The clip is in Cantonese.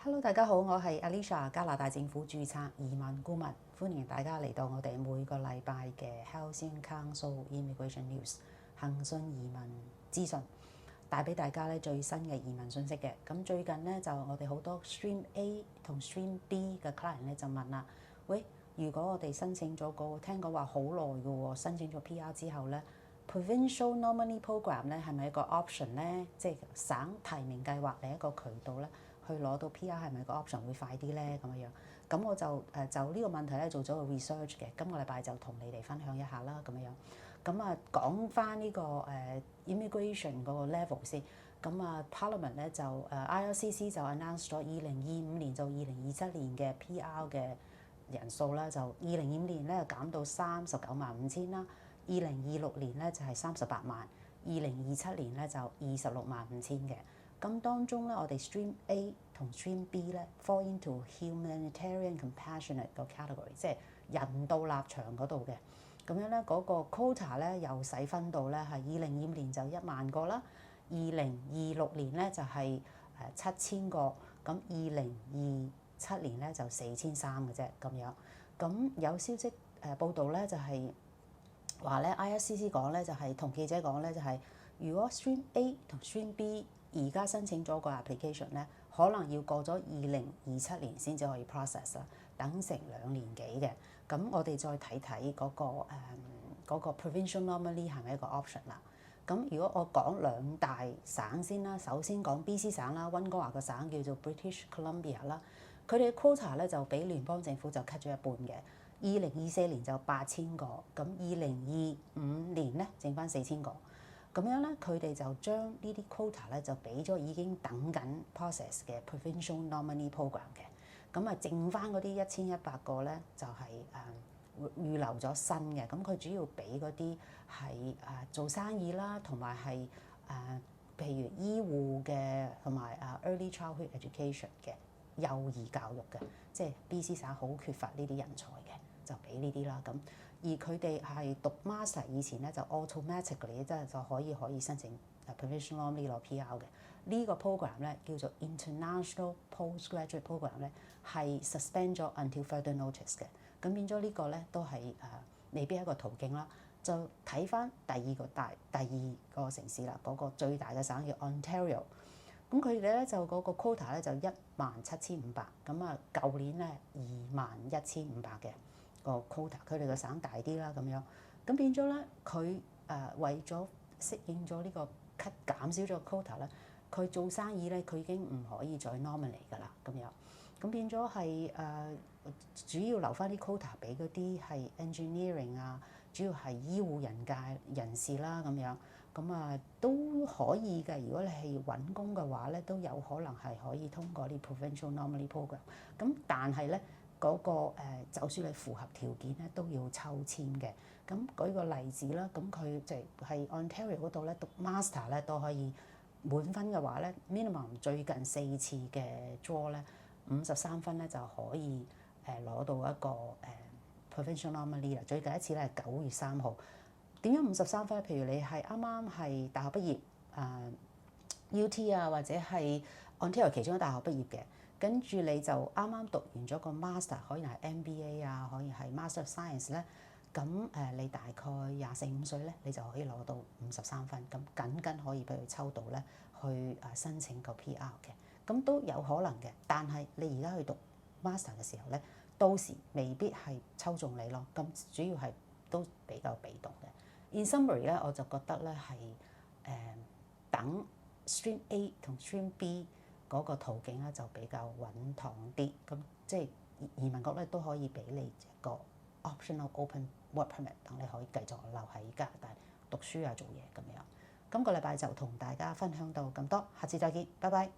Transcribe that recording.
Hello，大家好，我係 Alicia，加拿大政府註冊移民顧問，歡迎大家嚟到我哋每個禮拜嘅 Housing Council Immigration News 恆信移民資訊，帶俾大家咧最新嘅移民信息嘅。咁最近咧就我哋好多 Stream A 同 Stream B 嘅 client 咧就問啦，喂，如果我哋申請咗聽講話好耐嘅喎，申請咗 PR 之後咧 ，Provincial Nominee Program 咧係咪一個 option 咧？即係省提名計劃另一個渠道咧？去攞到 PR 係咪個 option 會快啲咧？咁樣，咁我就就呢個問題咧做咗個 research 嘅，今個禮拜就同你哋分享一下啦，咁樣。咁講翻呢個immigration 嗰個 level 先。咁Parliament 咧就IRCC 就 announce 咗2025年到2027年嘅 PR 嘅人數啦，就2025年咧減到395000啦，2026年咧就係38萬，2027年咧就265000嘅。咁當中咧，我哋 Stream A 同 Stream B 咧 fall into humanitarian compassionate 個 category， 即係人道立場嗰度嘅。咁樣咧，嗰個 quota 咧又細分到咧係2025年就1萬個啦，2026年咧就係7000個，咁2027年咧就4300嘅啫咁樣。咁有消息報道咧就係話咧 IRCC 講咧就係同記者講咧就係如果 Stream A 同 Stream B而家申請咗個 application 咧，可能要過咗2027年先至可以 process 啦，等成2年幾嘅。咁我哋再睇睇嗰個 provincial nominee 係咪一個 option 啦？咁如果我講兩大省先啦，首先講 BC 省啦，溫哥華個省叫做 British Columbia 啦，佢哋嘅 quota 咧就俾聯邦政府就 cut 咗一半嘅。2024年就8000個，咁2025年咧剩翻4000個。咁樣咧，佢哋就將呢啲 quota 咧就俾咗已經等緊 process 嘅 provincial nominee program 嘅。咁剩翻嗰啲1100個咧就係預留咗新嘅。咁佢主要俾嗰啲係做生意啦，同埋係譬如醫護嘅，同埋early childhood education 嘅幼兒教育嘅，即係 BC 省好缺乏呢啲人才嘅，就俾呢啲啦。咁而佢哋係讀 master 以前咧就 automatically 即係就可以申請 provincial nominee 攞 PR 嘅。呢個 program 咧叫做 international postgraduate program 咧係 suspend 咗 until further notice 嘅。咁變咗呢個咧都係未必係一個途徑啦。就睇翻第二個城市啦，嗰個最大嘅省叫 Ontario。咁佢哋咧就嗰個 quota 咧就17500，咁舊年咧21500嘅個 quota， 佢哋個省大啲啦咁樣，咁變咗咧佢為咗適應咗呢個減少咗 quota 咧，佢做生意咧佢已經唔可以再 nominate 㗎啦咁樣，咁變咗係主要留翻啲 quota 俾嗰啲係 engineering 主要係醫護人士啦咁樣。咁都可以嘅，如果你係揾工嘅話咧，都有可能係可以通過啲 provincial nominee program。咁但係咧嗰個就算你符合條件咧，都要抽籤嘅。咁舉個例子啦，咁佢就係 Ontario 嗰度咧讀 master 咧都可以滿分嘅話咧 ，minimum 最近4次嘅 draw 咧53分咧就可以攞到一個provincial nominee啦。最近一次咧係9月3號。點樣53分？譬如你係啱啱係大學畢業UT 或者係 Ontario 其中一大學畢業嘅，跟住你就啱啱讀完咗個 master， 可以係 MBA 可以係 Master of Science 咧。咁你大概24-25歲咧，你就可以攞到53分，咁僅可以俾佢抽到咧去申請個 PR 嘅。咁都有可能嘅，但係你而家去讀 master 嘅時候咧，到時未必係抽中你咯。咁主要係都比較被動嘅。In summary 咧，我就覺得咧係等 Stream A 同 Stream B 嗰個途徑咧就比較穩妥啲。咁即係移民局咧都可以俾你一個 optional open work permit， 等你可以繼續留喺加拿大讀書做嘢咁樣。今個禮拜就同大家分享到咁多，下次再見，拜拜。